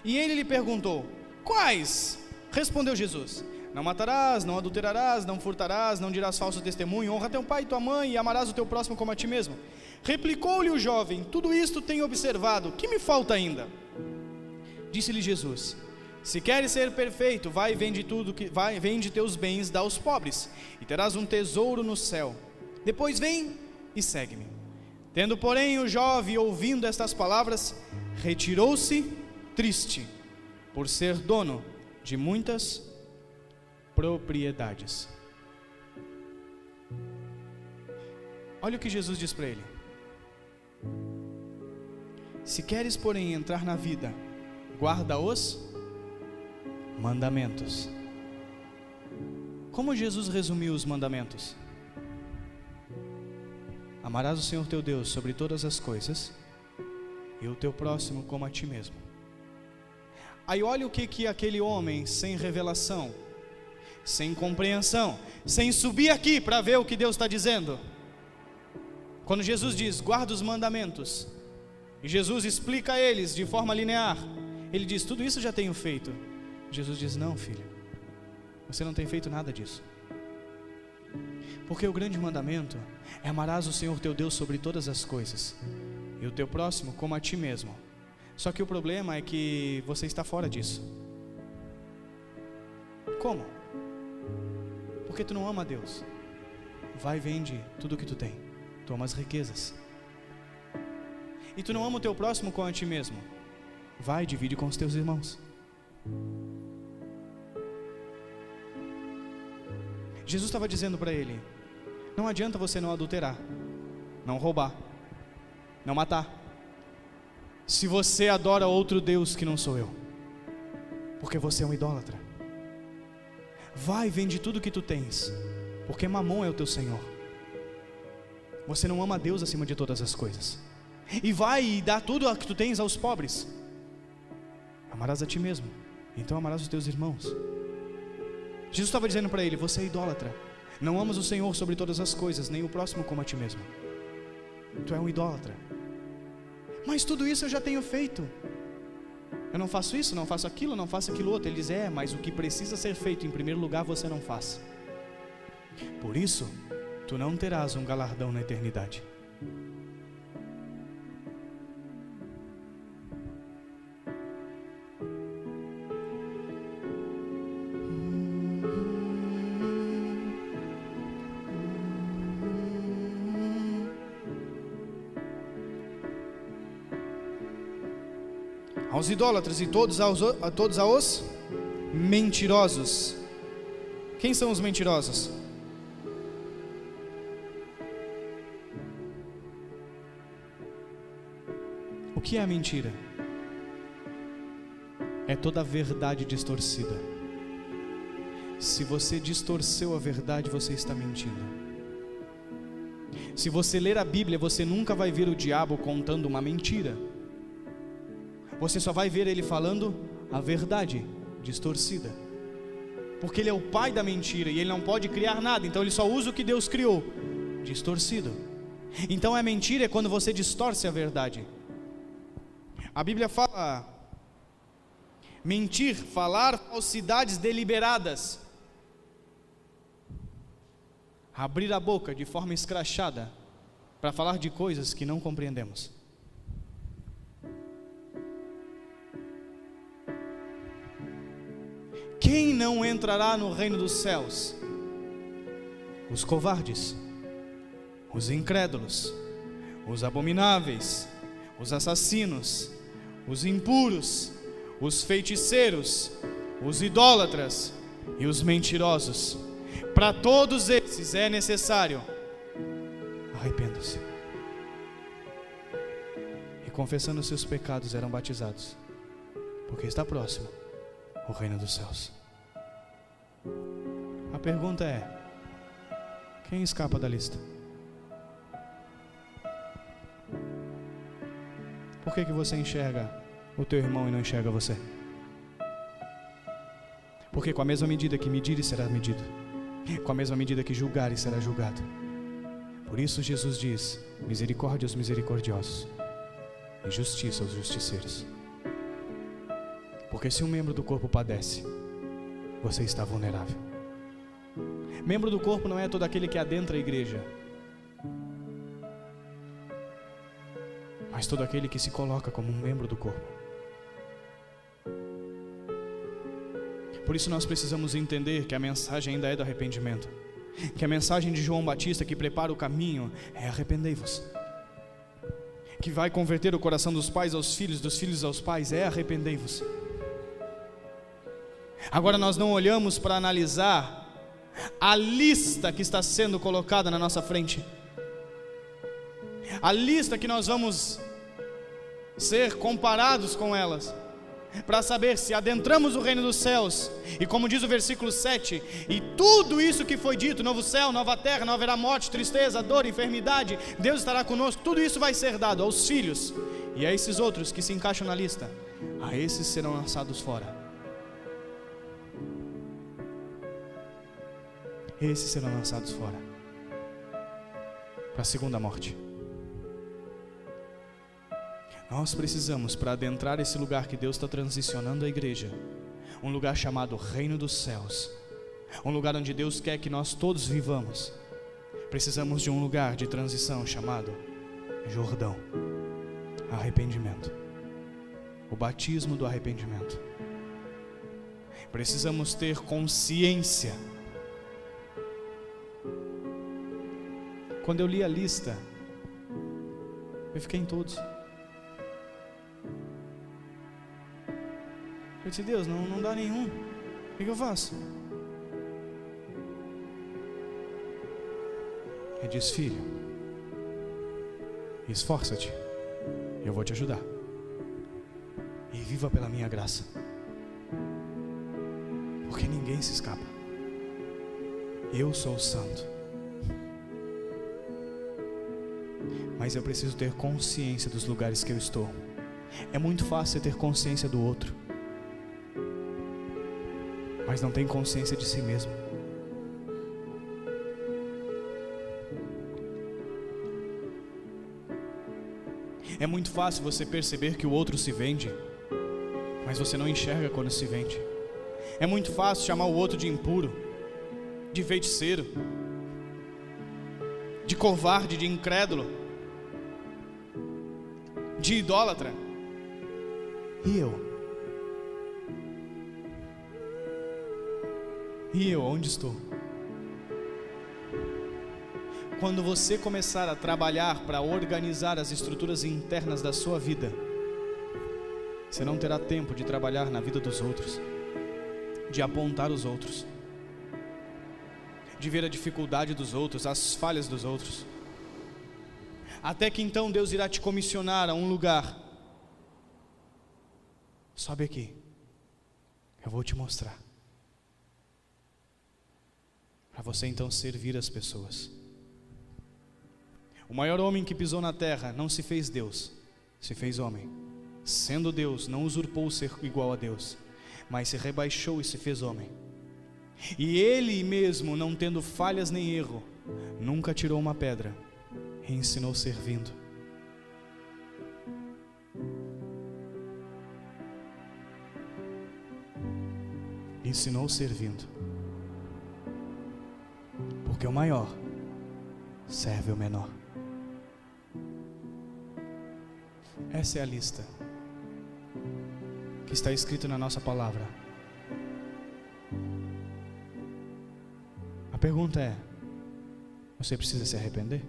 E ele lhe perguntou: quais? Respondeu Jesus: não matarás, não adulterarás, não furtarás, não dirás falso testemunho, honra teu pai e tua mãe, e amarás o teu próximo como a ti mesmo. Replicou-lhe o jovem: tudo isto tenho observado, que me falta ainda? Disse-lhe Jesus: se queres ser perfeito, vai, vende teus bens, dá aos pobres, e terás um tesouro no céu. Depois vem e segue-me. Tendo, porém, o jovem ouvindo estas palavras, retirou-se triste, por ser dono de muitas propriedades. Olha o que Jesus diz para ele: se queres, porém, entrar na vida, guarda os mandamentos. Como Jesus resumiu os mandamentos? Amarás o Senhor teu Deus sobre todas as coisas, e o teu próximo como a ti mesmo. Aí olha o que aquele homem sem revelação, sem compreensão, sem subir aqui para ver o que Deus está dizendo, quando Jesus diz, guarda os mandamentos, e Jesus explica a eles de forma linear, ele diz, tudo isso já tenho feito. Jesus diz, não, filho, você não tem feito nada disso. Porque o grande mandamento é amarás o Senhor teu Deus sobre todas as coisas, e o teu próximo como a ti mesmo. Só que o problema é que você está fora disso. Como? Porque tu não ama a Deus. Vai e vende tudo o que tu tem, toma as riquezas. E tu não ama o teu próximo como a ti mesmo. Vai e divide com os teus irmãos. Jesus estava dizendo para ele, não adianta você não adulterar, não roubar, não matar, se você adora outro Deus que não sou eu, porque você é um idólatra. Vai e vende tudo que tu tens, porque Mamon é o teu Senhor. Você não ama a Deus acima de todas as coisas. E vai e dá tudo o que tu tens aos pobres. Amarás a ti mesmo, então amarás os teus irmãos. Jesus estava dizendo para ele, você é idólatra, não amas o Senhor sobre todas as coisas, nem o próximo como a ti mesmo. Tu é um idólatra. Mas tudo isso eu já tenho feito. Eu não faço isso, não faço aquilo, não faço aquilo outro. Ele diz, mas o que precisa ser feito em primeiro lugar você não faz. Por isso, tu não terás um galardão na eternidade. Aos idólatras e todos aos mentirosos. Quem são os mentirosos? O que é a mentira? É toda a verdade distorcida. Se você distorceu a verdade, você está mentindo. Se você ler a Bíblia, você nunca vai ver o diabo contando uma mentira. Você só vai ver ele falando a verdade distorcida, porque ele é o pai da mentira e ele não pode criar nada, então ele só usa o que Deus criou, distorcido. Então a mentira é quando você distorce a verdade. A Bíblia fala mentir, falar falsidades deliberadas, abrir a boca de forma escrachada para falar de coisas que não compreendemos. Quem não entrará no reino dos céus? Os covardes, os incrédulos, os abomináveis, os assassinos, os impuros, os feiticeiros, os idólatras e os mentirosos. Para todos esses é necessário arrependam-se e confessando os seus pecados eram batizados, porque está próximo o reino dos céus. A pergunta é: quem escapa da lista? Por que você enxerga o teu irmão e não enxerga você? Porque com a mesma medida que medires será medido, com a mesma medida que julgares será julgado. Por isso Jesus diz: misericórdia aos misericordiosos e justiça aos justiceiros. Porque se um membro do corpo padece, você está vulnerável. Membro do corpo não é todo aquele que adentra a igreja, mas todo aquele que se coloca como um membro do corpo. Por isso nós precisamos entender que a mensagem ainda é do arrependimento, que a mensagem de João Batista que prepara o caminho é: arrependei-vos, que vai converter o coração dos pais aos filhos, dos filhos aos pais, é arrependei-vos. Agora nós não olhamos para analisar a lista que está sendo colocada na nossa frente, a lista que nós vamos ser comparados com elas, para saber se adentramos o reino dos céus, e como diz o versículo 7, e tudo isso que foi dito, novo céu, nova terra, não haverá morte, tristeza, dor, enfermidade, Deus estará conosco, tudo isso vai ser dado aos filhos, e a esses outros que se encaixam na lista, a esses serão lançados fora. Esses serão lançados fora para a segunda morte. Nós precisamos, para adentrar esse lugar que Deus está transicionando a igreja, um lugar chamado Reino dos Céus, um lugar onde Deus quer que nós todos vivamos, precisamos de um lugar de transição chamado Jordão, arrependimento, o batismo do arrependimento. Precisamos ter consciência. Quando eu li a lista, eu fiquei em todos. Eu disse, Deus, não dá nenhum. O que eu faço? Ele diz, filho, esforça-te, eu vou te ajudar. E viva pela minha graça. Porque ninguém se escapa. Eu sou o santo. Mas eu preciso ter consciência dos lugares que eu estou. É muito fácil ter consciência do outro, mas não tem consciência de si mesmo. É muito fácil você perceber que o outro se vende, mas você não enxerga quando se vende. É muito fácil chamar o outro de impuro, de feiticeiro, de covarde, de incrédulo, de idólatra. E eu onde estou? Quando você começar a trabalhar para organizar as estruturas internas da sua vida, você não terá tempo de trabalhar na vida dos outros, de apontar os outros, de ver a dificuldade dos outros, as falhas dos outros. Até que então Deus irá te comissionar a um lugar. Sobe aqui, eu vou te mostrar, para você então servir as pessoas. O maior homem que pisou na terra não se fez Deus, se fez homem. Sendo Deus, não usurpou ser igual a Deus, mas se rebaixou e se fez homem. E ele mesmo, não tendo falhas nem erro, nunca tirou uma pedra e ensinou servindo. Ensinou servindo, porque o maior serve o menor. Essa é a lista que está escrita na nossa palavra. A pergunta é: você precisa se arrepender?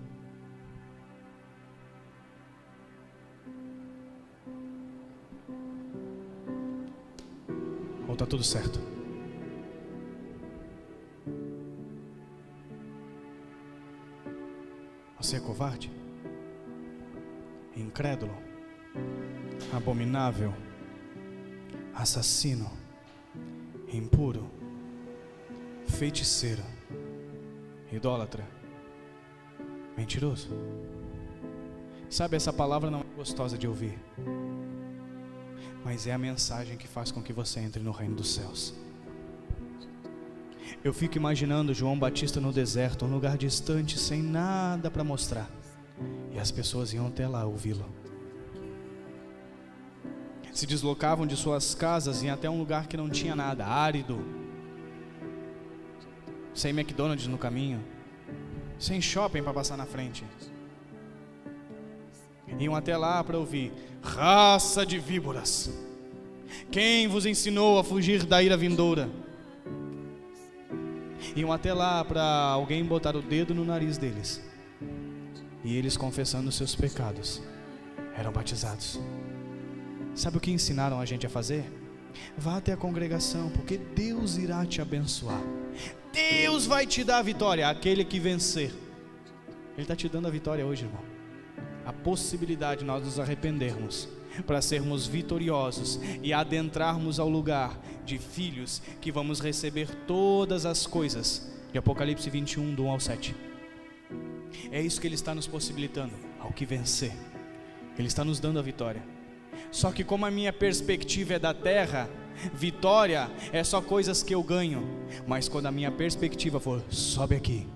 Ou está tudo certo? Você é covarde? Incrédulo? Abominável? Assassino? Impuro? Feiticeiro? Idólatra? Mentiroso? Sabe, essa palavra não é gostosa de ouvir, mas é a mensagem que faz com que você entre no reino dos céus. Eu fico imaginando João Batista no deserto, um lugar distante, sem nada para mostrar, e as pessoas iam até lá ouvi-lo. Se deslocavam de suas casas e iam até um lugar que não tinha nada, árido, sem McDonald's no caminho, sem shopping para passar na frente. Iam até lá para ouvir: raça de víboras, quem vos ensinou a fugir da ira vindoura? Iam até lá para alguém botar o dedo no nariz deles, e eles confessando seus pecados, batizados. Sabe o que ensinaram a gente a fazer? Vá até a congregação, porque Deus irá te abençoar. Deus vai te dar a vitória, aquele que vencer. Ele está te dando a vitória hoje, irmão. A possibilidade de nós nos arrependermos, para sermos vitoriosos e adentrarmos ao lugar de filhos que vamos receber todas as coisas, de Apocalipse 21, do 1 ao 7. É isso que Ele está nos possibilitando, ao que vencer. Ele está nos dando a vitória. Só que como a minha perspectiva é da terra, vitória é só coisas que eu ganho. Mas quando a minha perspectiva for, sobe aqui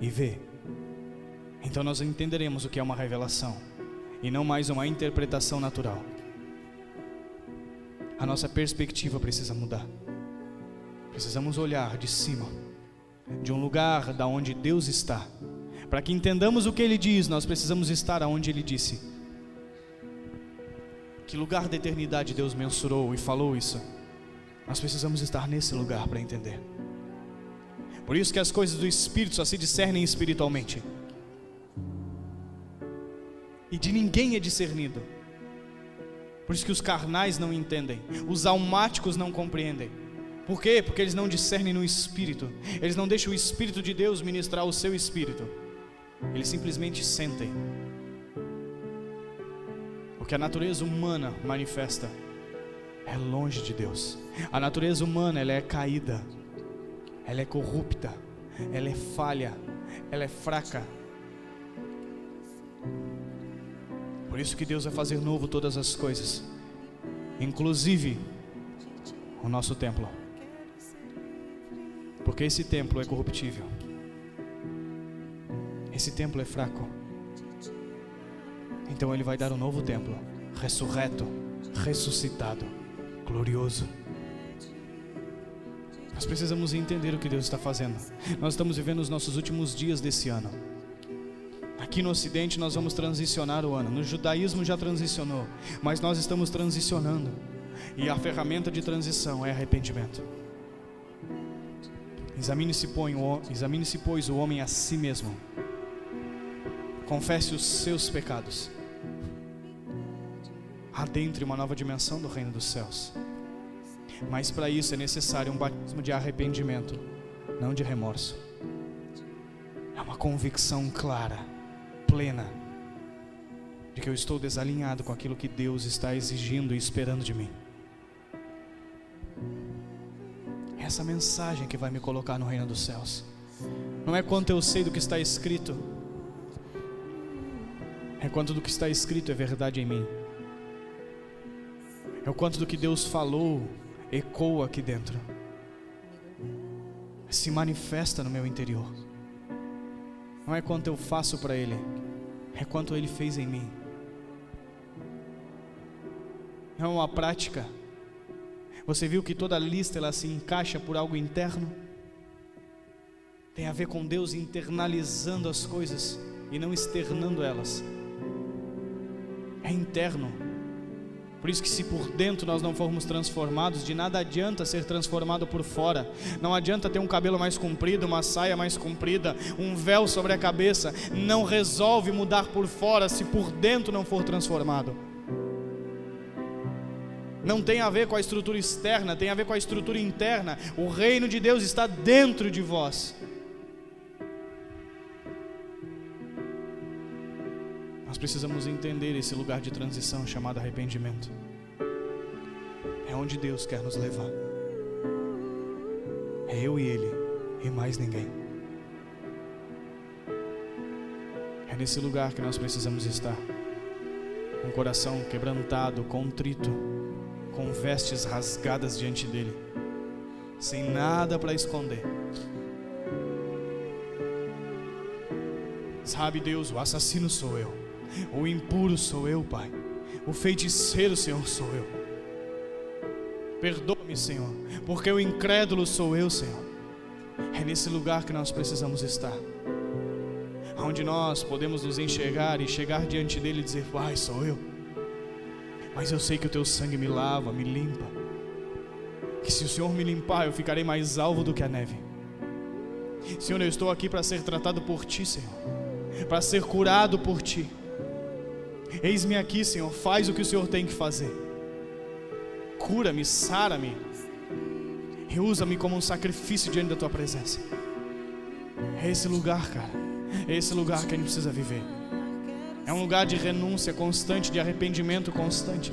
e vê, então nós entenderemos o que é uma revelação e não mais uma interpretação natural. A nossa perspectiva precisa mudar. Precisamos olhar de cima, de um lugar da onde Deus está. Para que entendamos o que Ele diz, nós precisamos estar aonde Ele disse. Que lugar da eternidade Deus mensurou e falou isso? Nós precisamos estar nesse lugar para entender. Por isso que as coisas do Espírito só se discernem espiritualmente. E de ninguém é discernido. Por isso que os carnais não entendem, os almáticos não compreendem. Por quê? Porque eles não discernem no Espírito. Eles não deixam o Espírito de Deus ministrar o seu Espírito. Eles simplesmente sentem. O que a natureza humana manifesta é longe de Deus. A natureza humana, ela é caída, ela é corrupta, ela é falha, ela é fraca. Por isso que Deus vai fazer novo todas as coisas, inclusive o nosso templo. Porque esse templo é corruptível. Esse templo é fraco. Então Ele vai dar um novo templo, ressurreto, ressuscitado, glorioso. Nós precisamos entender o que Deus está fazendo. Nós estamos vivendo os nossos últimos dias desse ano. Aqui no Ocidente nós vamos transicionar o ano. No judaísmo já transicionou, mas nós estamos transicionando. E a ferramenta de transição é arrependimento. Examine-se, pois, o homem a si mesmo. Confesse os seus pecados. Adentre uma nova dimensão do reino dos céus. Mas para isso é necessário um batismo de arrependimento, não de remorso. É uma convicção clara, plena, de que eu estou desalinhado com aquilo que Deus está exigindo e esperando de mim. Essa mensagem que vai me colocar no reino dos céus. Não é quanto eu sei do que está escrito, é quanto do que está escrito é verdade em mim. É o quanto do que Deus falou ecoa aqui dentro, se manifesta no meu interior. Não é quanto eu faço para Ele, é quanto Ele fez em mim. Não é uma prática. Você viu que toda lista ela se encaixa por algo interno? Tem a ver com Deus internalizando as coisas e não externando elas. É interno. Por isso que se por dentro nós não formos transformados, de nada adianta ser transformado por fora. Não adianta ter um cabelo mais comprido, uma saia mais comprida, um véu sobre a cabeça. Não resolve mudar por fora se por dentro não for transformado. Não tem a ver com a estrutura externa, tem a ver com a estrutura interna. O reino de Deus está dentro de vós. Nós precisamos entender esse lugar de transição chamado arrependimento. É onde Deus quer nos levar. É eu e Ele, e mais ninguém. É nesse lugar que nós precisamos estar, com o coração quebrantado, contrito, com vestes rasgadas diante dEle, sem nada para esconder. Sabe, Deus, o assassino sou eu, o impuro sou eu, Pai, o feiticeiro, Senhor, sou eu. Perdoa-me, Senhor, porque o incrédulo sou eu, Senhor. É nesse lugar que nós precisamos estar, onde nós podemos nos enxergar e chegar diante dEle e dizer: Pai, sou eu, mas eu sei que o Teu sangue me lava, me limpa, que se o Senhor me limpar eu ficarei mais alvo do que a neve. Senhor, eu estou aqui para ser tratado por Ti, Senhor, para ser curado por Ti. Eis-me aqui, Senhor, faz o que o Senhor tem que fazer. Cura-me, sara-me e usa-me como um sacrifício diante da tua presença. É esse lugar, cara, é esse lugar que a gente precisa viver. É um lugar de renúncia constante, de arrependimento constante.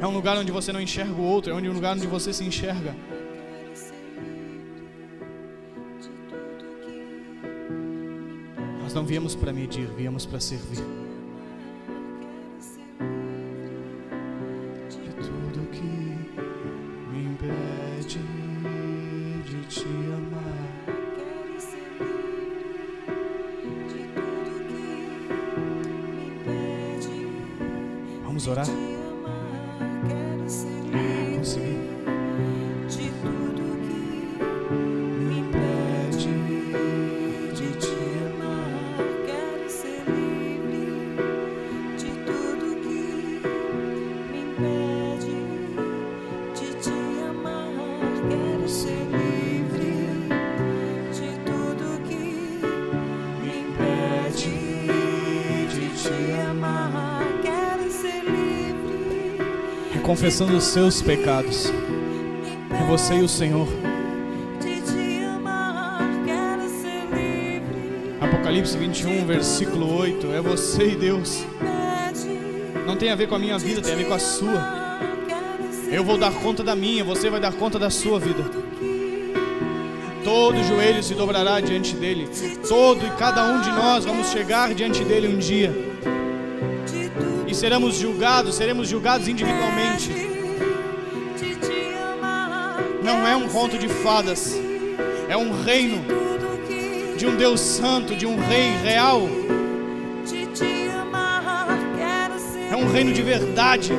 É um lugar onde você não enxerga o outro, é um lugar onde você se enxerga. Nós não viemos para medir, viemos para servir. De tudo que me impede de te amar. Vamos orar? Consegui. De tudo que me impede de te amar, quero ser livre. De tudo que me impede de te amar, quero ser livre. De tudo que me impede de te amar, quero ser livre. Confessando os seus pecados, é você e o Senhor. Apocalipse 21, versículo 8, é você e Deus. Não tem a ver com a minha vida, tem a ver com a sua. Eu vou dar conta da minha, você vai dar conta da sua vida. Todo joelho se dobrará diante dele. Todo e cada um de nós vamos chegar diante dele um dia. E seremos julgados individualmente. Não é um conto de fadas, é um reino de um Deus santo, de um rei real. É um reino de verdade,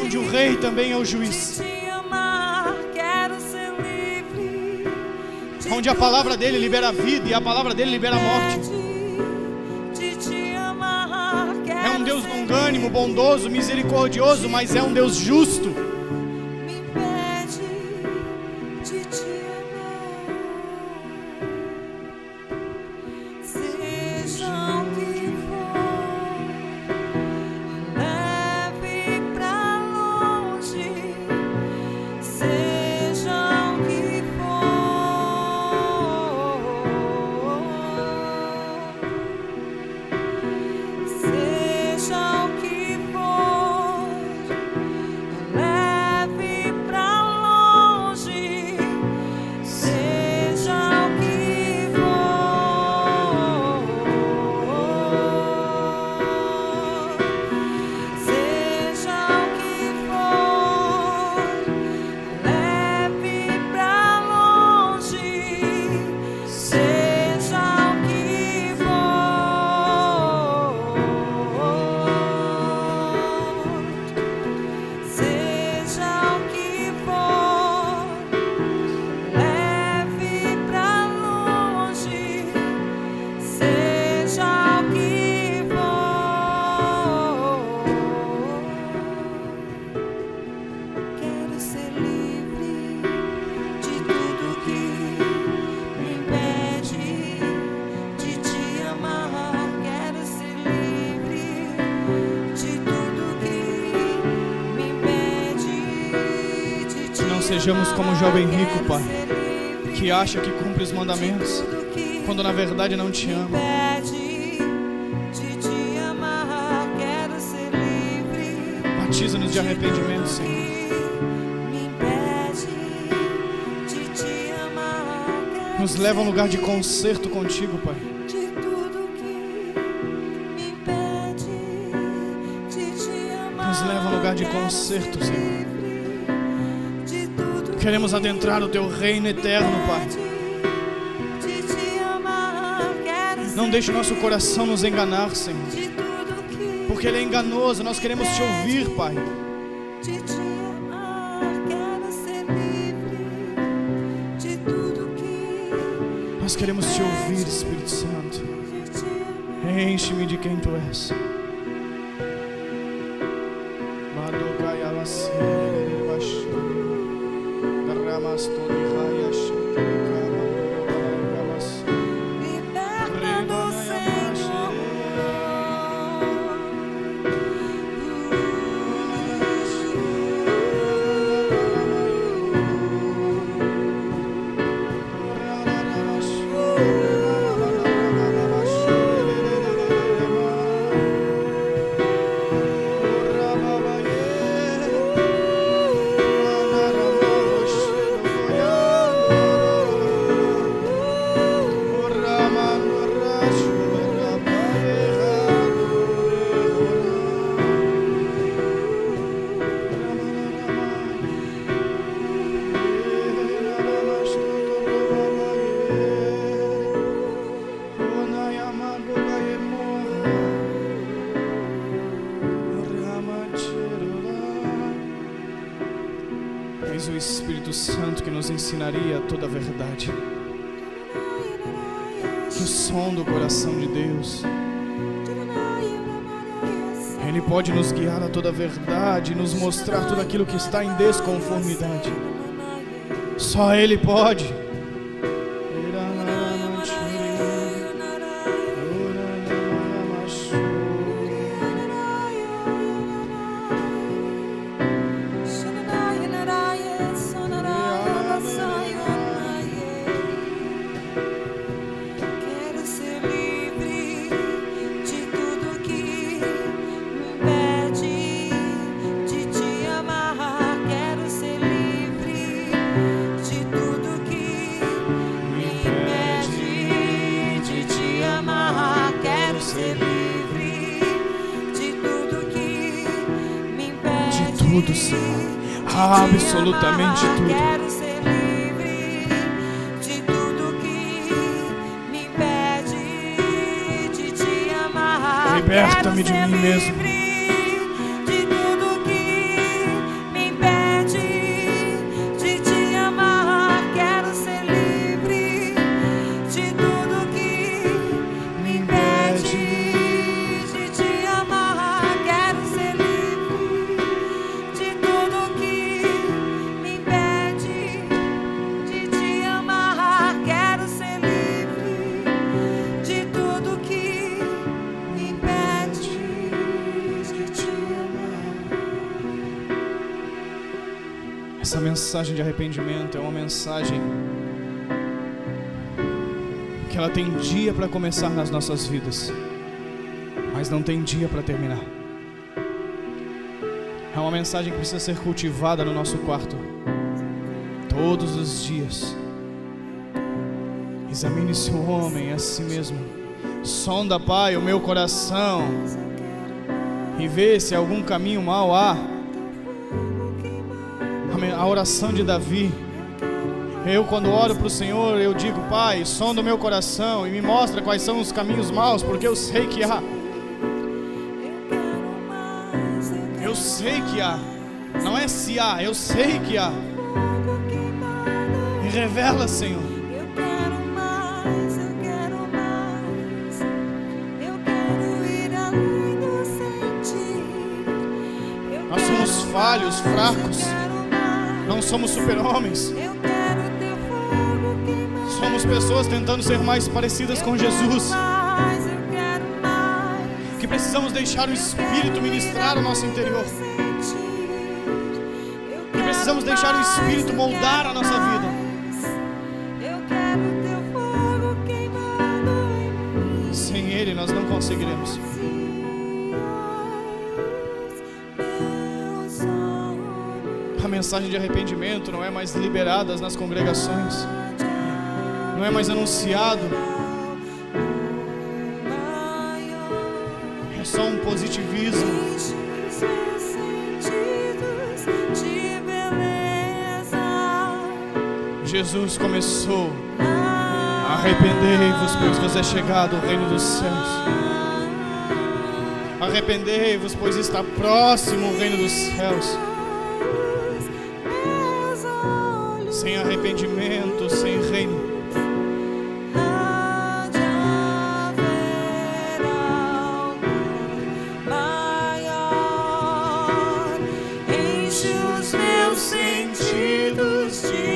onde o rei também é o juiz, onde a palavra dele libera a vida e a palavra dele libera a morte. É um Deus longânimo, bondoso, misericordioso, mas é um Deus justo. Sejamos como o jovem rico, Pai, que acha que cumpre os mandamentos, quando na verdade não te ama. Batiza-nos de arrependimento, Senhor. Nos leva a um lugar de conserto contigo, Pai. Nos leva a um lugar de conserto, Senhor. Queremos adentrar o teu reino eterno, Pai. Não deixe nosso coração nos enganar, Senhor, porque ele é enganoso. Nós queremos te ouvir, Pai. Nós queremos te ouvir, Espírito Santo. Enche-me de quem tu és. aquele Espírito Santo que nos ensinaria toda a verdade. Que o som do coração de Deus, Ele pode nos guiar a toda a verdade, nos mostrar tudo aquilo que está em desconformidade. Só Ele pode. Tudo, Senhor, absolutamente tudo. Quero ser livre de tudo que me impede de te amar. Liberta-me de mim mesmo. De tudo que me impede de te amar. Quero ser livre de tudo que me impede de te amar. Quero ser livre. Essa mensagem de arrependimento é uma mensagem que ela tem dia para começar nas nossas vidas, mas não tem dia para terminar. É uma mensagem que precisa ser cultivada no nosso quarto todos os dias. Examine-se o homem a si mesmo. Sonda, Pai, o meu coração e vê se algum caminho mau há. A oração de Davi. Eu, quando oro para o Senhor, eu digo: Pai, sonda o meu coração e me mostra quais são os caminhos maus, porque eu sei que há. Eu sei que há. Não é se há, eu sei que há. Me revela, Senhor. Eu quero mais, eu quero mais. Eu quero ir além do sentir. Nós somos falhos, fracos. Não somos super-homens. Somos pessoas tentando ser mais parecidas com Jesus. Que precisamos deixar o Espírito ministrar o nosso interior. Que precisamos deixar o Espírito moldar a nossa vida. Sem Ele nós não conseguiremos. A mensagem de arrependimento não é mais liberada nas congregações, não é mais anunciado, é só um positivismo. Jesus começou: arrependei-vos, pois vos é chegado o reino dos céus. Arrependei-vos, pois está próximo o reino dos céus. Sem arrependimento, sem reino. Há de haver algo maior. Enche os meus sentidos de